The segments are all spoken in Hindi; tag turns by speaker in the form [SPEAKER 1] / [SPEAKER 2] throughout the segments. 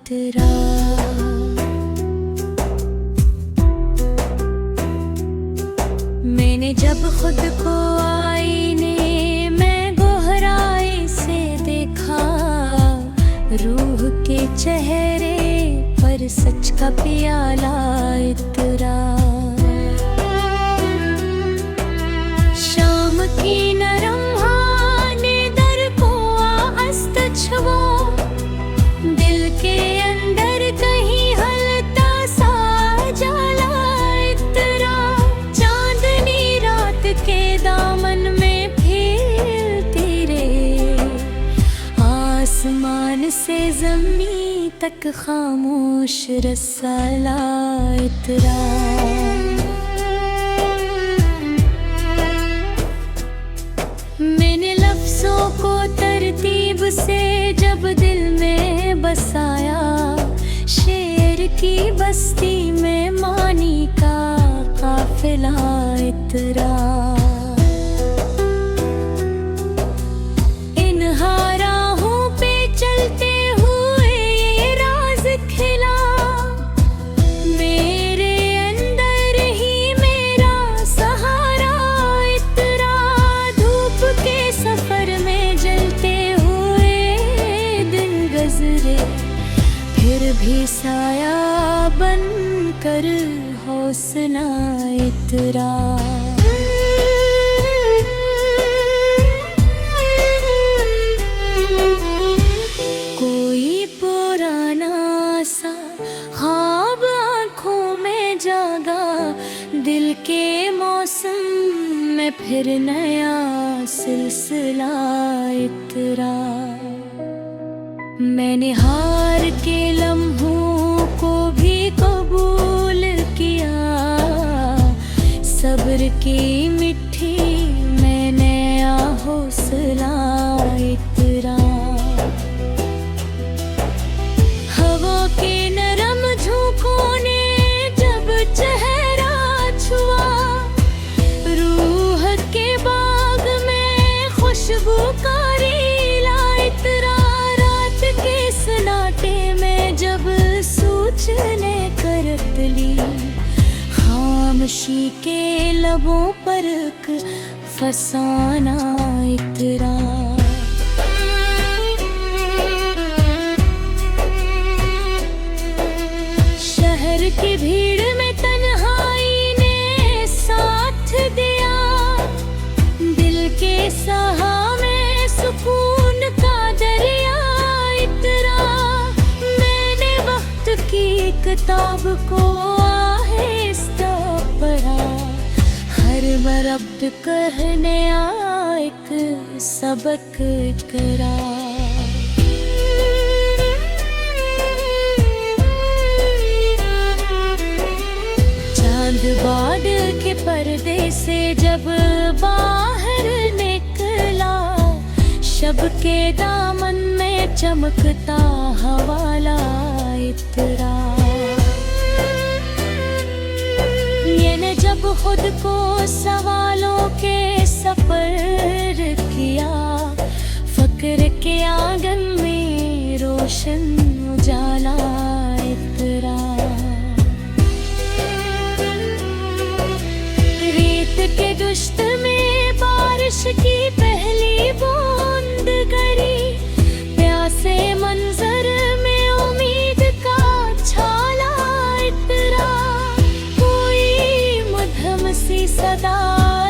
[SPEAKER 1] इतरा। मैंने जब खुद को आईने में गहराई से देखा, रूह के चेहरे पर सच का प्याला इतरा। शाम की नरम हाने दर को आस्त छुओ, दिल के अंदर कहीं हलता सा जाला इतरा। चांदनी रात के दामन में फैलती रे, आसमान से ज़मीं तक खामोश रसाला इतरा। मैंने लफ्ज़ों को तरतीब से जब दिल में बसाया, शेर की बस्ती में मानी का काफिला इतरा। इन राहों पे चलते हुए ये राज खिला, मेरे अंदर ही मेरा सहारा इतरा। धूप के सफर में जलते हुए दिन गुजरे, फिर भी साया बन कर हौसला इतरा। कोई पुराना सा ख्वाब आँखों में जागा, दिल के मौसम में फिर नया सिलसिला इतरा। मैंने हार के लम्हों को भी कबूल किया, सब्र की मिट्टी में नया हौसला इतरा। हवा के नरम झोंकों ने जब चेहरा छुआ, रूह के बाग में खुशबू का रीला इतरा। रात के सन्नाटे में जब सोचने करत ली, खामोशी के लबों पर एक फसाना इतरा। शहर की भीड़ में तन्हाई ने साथ दिया, दिल के सहा में सुकून का दरिया इतरा। मैंने वक्त की किताब को आहिस्ता पढ़ा, हर बरब्द कहने एक सबक करा। बादल के पर्दे से जब बाहर निकला, शब के दामन में चमकता हवाला इतरा। मैंने जब खुद को सवालों के सफर किया, फक्र के आंगन में रोशन उजाला इतरा। के दुश्त में बारिश की पहली बूंद गिरी, प्यासे मंजर में उम्मीद का छाला इतरा। कोई मधम सी सदा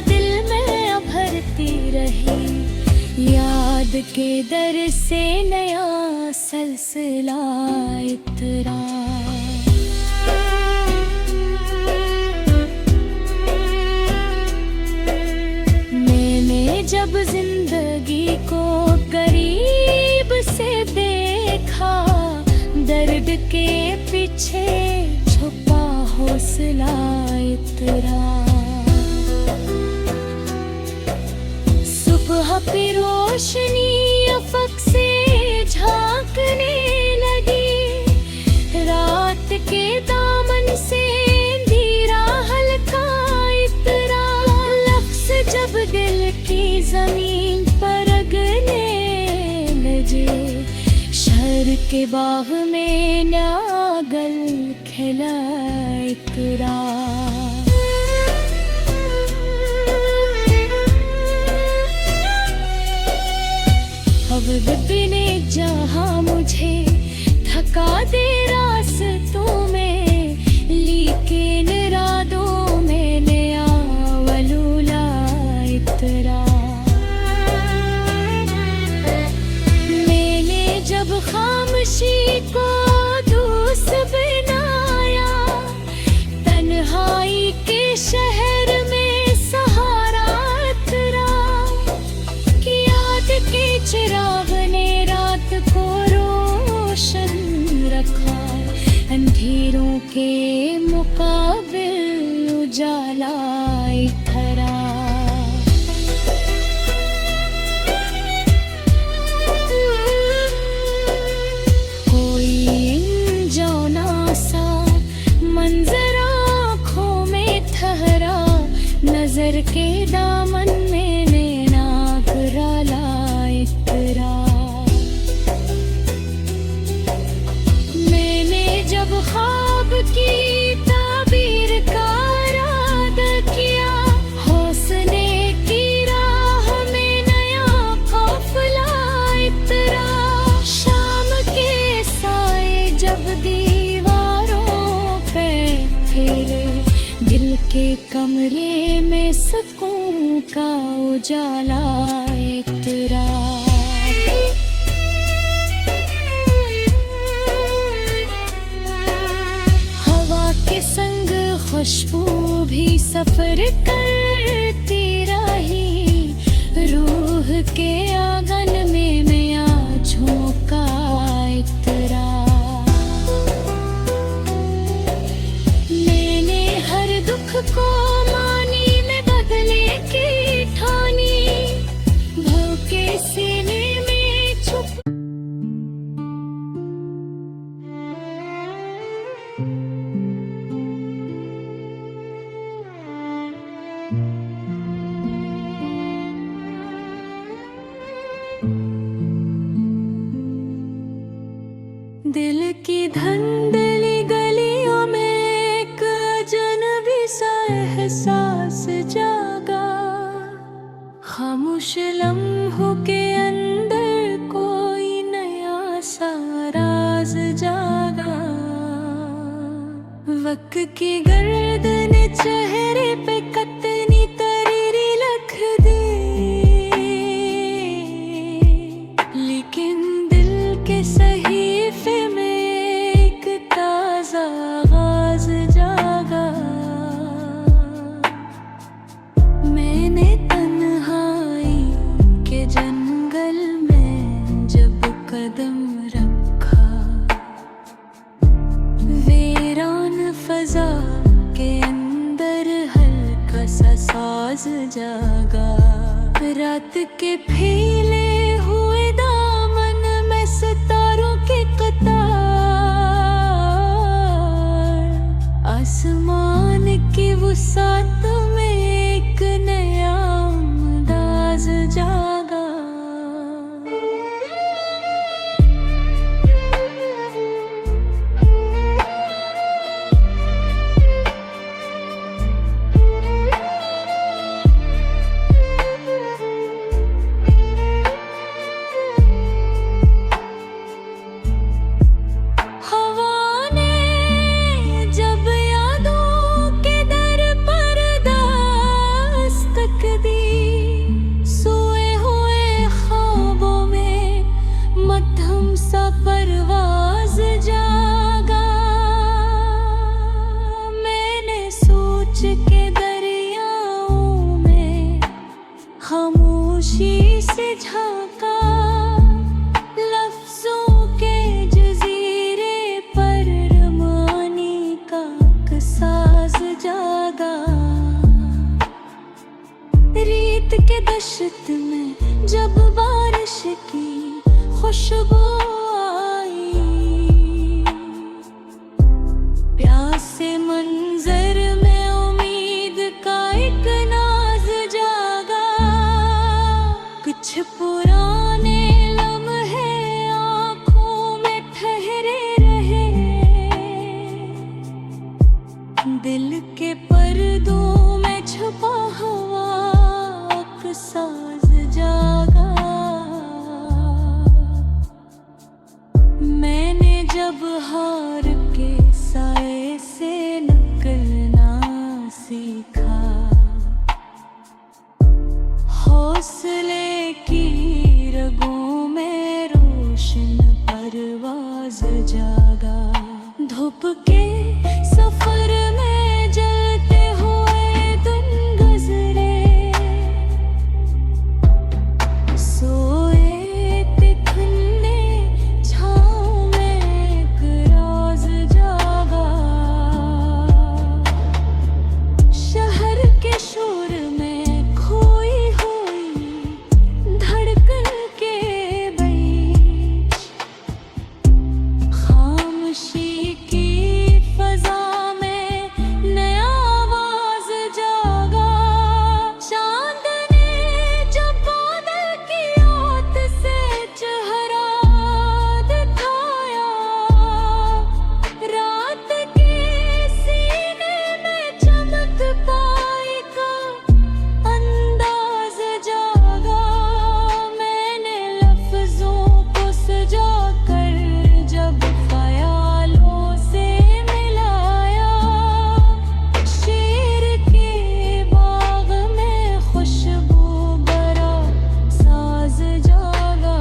[SPEAKER 1] दिल में उभरती रही, याद के दर से नया सिलसिला इतरा। जब जिंदगी को करीब से देखा, दर्द के पीछे छुपा हौसला इतरा। सुबह की रोशनी अफक से झांकने लगी, रात के दामन से अंधेरा हल्का इतरा। लफ्ज़ जब दिल की जमीन पर अगने लगे, घर के बाग में नागल खिला इकरा। अब बिने जहाँ मुझे थका दे रास्तों में, लेकिन रातों में नया वलूला इतरा। मैंने जब खामोशी को दोस्त बनाया, तन्हाई के शहर में सहारा इतरा। कि याद के चिराग ने रात को रोशन रखा, अंधेरों के मुकाबिल उजाला इतरा। नजर के दामन में नैना घुराला इतरा। मैंने जब ख्वाब की ताबीर का इरादा किया, हौसले की राह में नया काफिला इतरा। शाम के साए जब दीवारों पे फिरे, दिल के कमरे में सुकून का उजाला इतरा। हवा के संग खुशबू भी सफर करती रही, रूह के आंगन में नया झोंका इतरा। को मानी में बदले की ठानी, भूखे सीने में छुप। दिल की धंधली गलियों में एक अजनबी सा एहसास जागा, खामोश लम्हों के अंदर कोई नया सा राज जागा। वक्त की गर्दन चेहरे पे कतनी तरीरी लिख दी, लेकिन दिल के सहीफे में एक ताजा आगाज जागा। मैंने तन्हाई के जंगल में जब कदम रखा, वीरान फजा के अंदर हल्का सा साज जागा। रात के फैले हुए दामन में सितारों की कतार, आसमान की वुसात में एक नया अंदाज जागा। परवाज जागा। मैंने सोच के दरियाओं में खामोशी से झांका, लफ्जों के जजीरे पर रमानी का साज जागा। रेत के दश्त में जब बारिश की खुशबू आई, प्यासे मंजर में उम्मीद का एक नाज जागा। कुछ पुराने लम्हे आँखों बहार के साए से निकलना सीखा, हौसले की रगों में रोशन परवाज़ जागा। धूप के सफर में जलते हुए दिन गुजरे, सोए तिथने छाँव में एक राज जागा। शहर के शोर में खोई हुई धड़कन के बीच, खामोशी की फजा में नया आवाज जागा। चांद ने जब बादल की ओट से चेहरा दिखाया, रात के सीने में चमक पाई का अंदाज जागा। मैंने लफ्जों को सजा कर जब ख्यालों से मिलाया, शेर के बाग में खुशबू भरा साज जागा।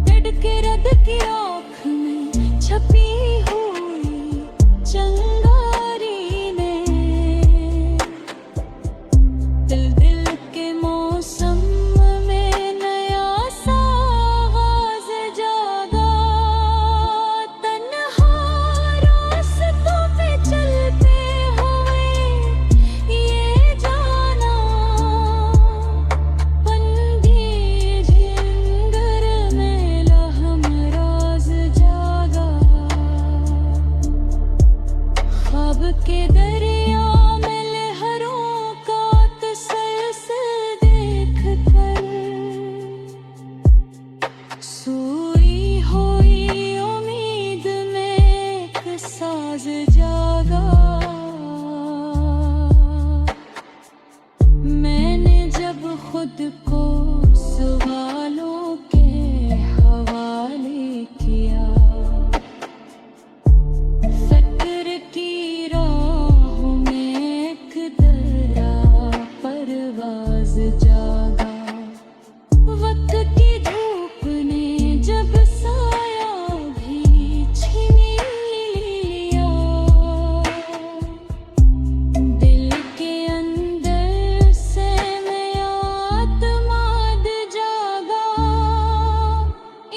[SPEAKER 1] तिड़के रद की आँख में छपी हुई चंगारी ने, दिल दिल के मौसम में नया सा आगाज़ जागा। तन्हा रास्तों पे चलते हुए ये जाना, बंदी झिंगर में लहम राज जागा। ख्वाब के दरिया में लहरों का तसलसल देख कर, सोई हुई उम्मीद में एक साज जागा। मैंने जब खुद को सवालों के हवाले किया, फिक्र की राहों में एक दर्रा परवाज़ जागा। वक्त की धूप ने जब साया भी छीन लिया, दिल के अंदर से नया आत्माद जागा।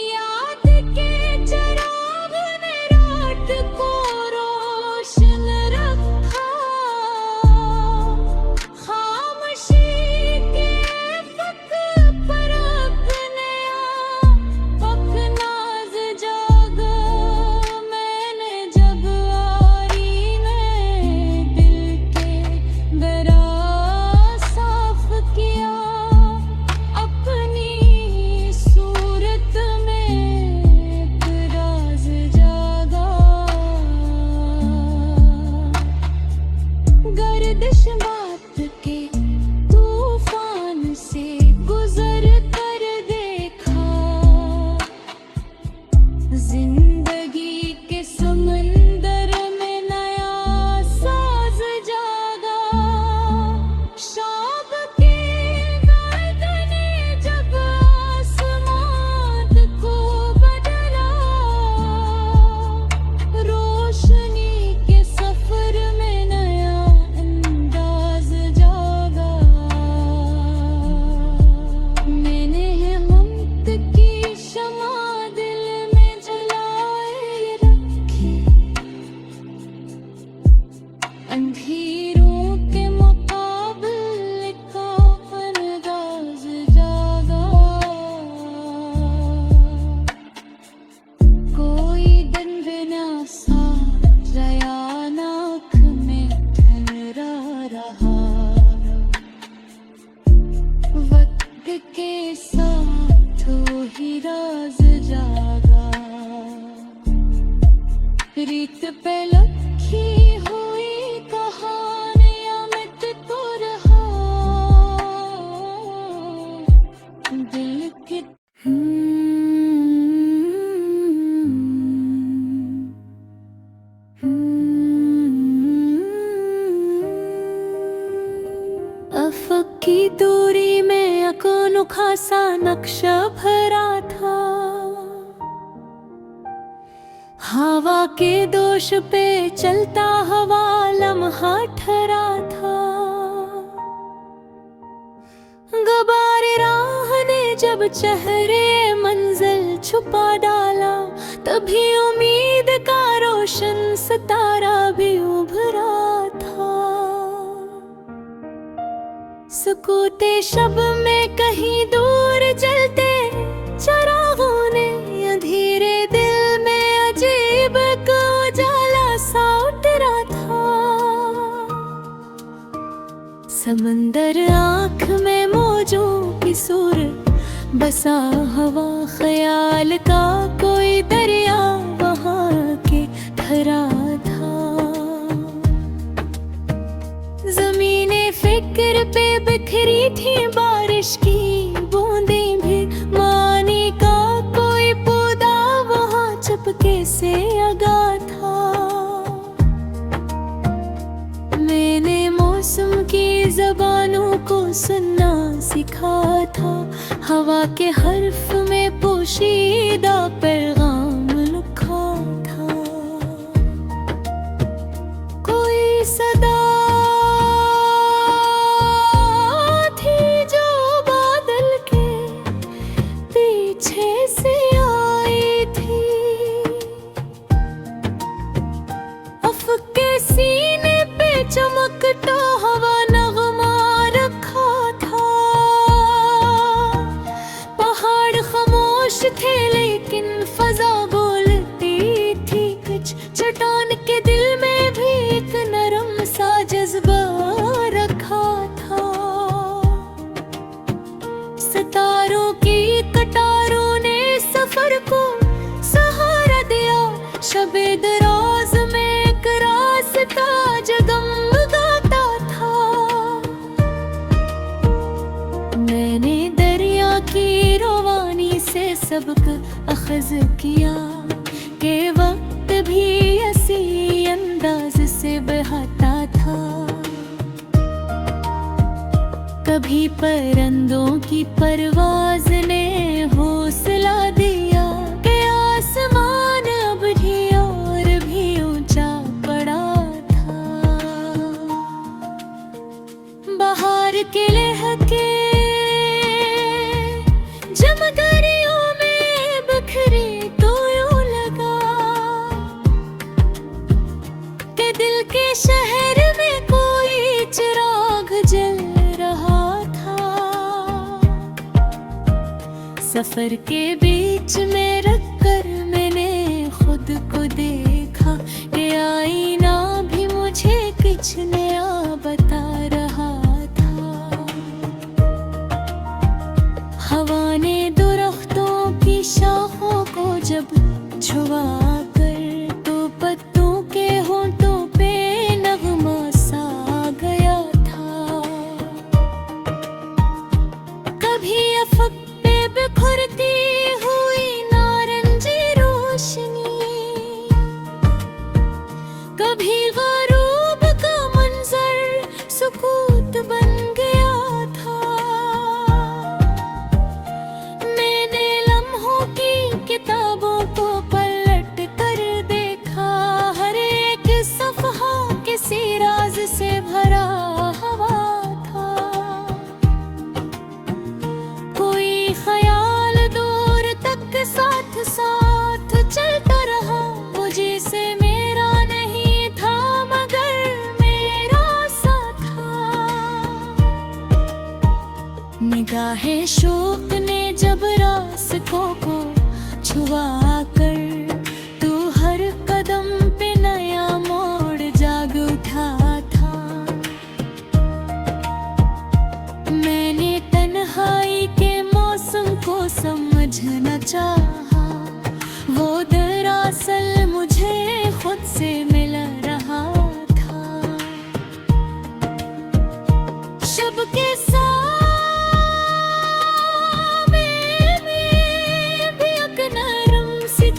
[SPEAKER 1] याद के चिराग ने रात को रोशन रखा, खामोशी के फक पर अपने आप नाज जागा। मैंने जब आरी में दिल के दरा साफ किया, अपनी सूरत में एक राज जागा। गर्दिश बात के तूफान से गुजर कर देखा, जिंदगी के समंदर में नया साज जागा। शाब के गर्दने जब आसमान को बदला, रोशनी के सफर में नया अंदाज जागा। मैंने हिम्मत की शमा दिल में जलाए रखी, अंधेरों के मुकाबले का अंदाज जागा। कोई दिन बिना सा रयान आँख में ठहरा रहा, वक्त के साथ ही राज जागा। रीत पे लखी हुई कहानियां मिट तो रहा, दिल के नक्शा भरा था। हवा के दोष पे चलता हवा लम्हा ठहरा था। गुबारे राह ने जब चेहरे मंजिल छुपा डाला, तभी उम्मीद का रोशन सितारा भी उभरा था। सुकूते शब में कहीं दूर जलते चरागों ने अंधेरे दिल में अजीब का उजाला सा उतरा था। समंदर आँख में मौजों की सूरत बसा, हवा ख्याल का कोई दरिया वहाँ के ठहरा था। ज़मीने फिक्र पे बिखरी थी बारिश की बूंदें भी, मानी का कोई पौधा वहाँ चुपके से लगा था। मैंने मौसम की ज़बानों को सुनना सीखा था। हवा के हर्फ में पोशीदा पैगाम लिखा था। कोई सदा थी जो बादल के पीछे से आई थी। अफ़क़ के सीने पे चमकता हवा नगमा रखा था। पहाड़ खामोश थे लेकिन फजा बोलती थी कुछ। चट्टान के दिल में भी एक नरम सा जज्बा रखा था। सितारों की कटारों ने सफर को सहारा दिया। शबे दराज में एक रास्ता जगमगाता था। मैंने दरिया की रवानी से सबक अखज़ किया कि वक्त भी इसी अंदाज से बहता था। कभी परिंदों की परवाज़ ने हौसला दिया कि आसमान अब भी और भी ऊंचा पड़ा था। बाहर के लहके जब दरियों में बिखरे तो यूं लगा कि दिल के शहर में कोई चिराग जल रहा था। सफर के बीच में रखकर मैंने खुद को देखा कि आईना भी मुझे कुछ नया बता रहा था। हवा ने दरख्तों की शाखों को जब छुआ कर तो पत्तों के होंठों पे नगमा सा गया था। कभी अफ़क़ पे बिखरती हुई नारंगी रोशनी, कभी ग़रूब का मंज़र सुकूत बन गया था। मैंने लम्हों की किताबों को पलट कर देखा। हर एक सफ़हा किसी राज से भरा हुआ था। कोई ख़याल दूर तक साथ साथ चलता रहा। वो जिसे मेरा नहीं था मगर मेरा सा था। निगाहे शौक़ ने जब रास्तों को छुआ कर तू हर कदम पे नया मोड़ जाग उठा था। मैंने तन्हाई के मौसम को समझना चाहा। वो दरअसल मुझे खुद से मिल रहा था। शब के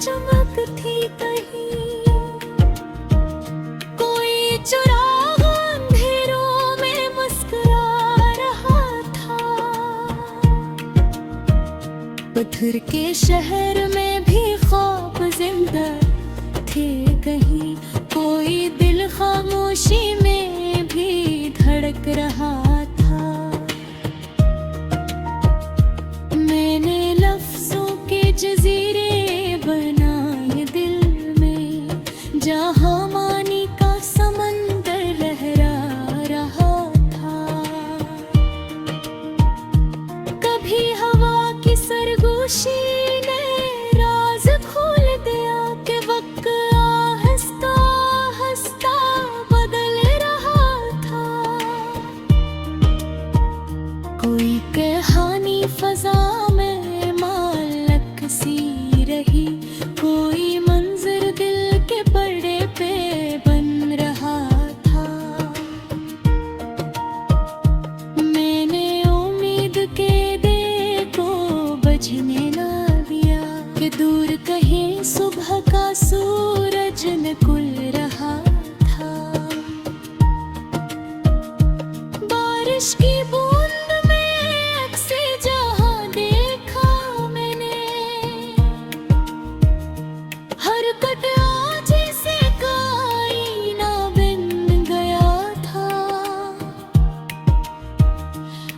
[SPEAKER 1] चमक थी कहीं, कोई चुराग अंधेरों में मुस्कुरा रहा था। पत्थर के शहर में भी ख्वाब जिंदा थे कहीं, कोई दिल खामोशी में भी धड़क रहा था। मैंने लफ्जों के जजीरे बनाए दिल में, जहाँ मानी का समंदर लहरा रहा था। कभी हवा की सरगोशी ने राज खोल दिया कि वक्त आहिस्ता आहिस्ता बदल रहा था। कोई कहानी फजा में मालक सी रही, कोई मंजर दिल के पर्दे पे बन रहा था। मैंने उम्मीद के दिए को बजने ना दिया कि दूर कहीं सुबह का सूरज निकल रहा था। बारिश की बूंद में अक्से जहां देखा मैंने, हरकत आज से का आईना बन गया था।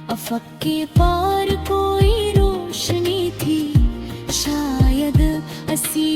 [SPEAKER 1] अफक के पार कोई रोशनी थी, शायद असी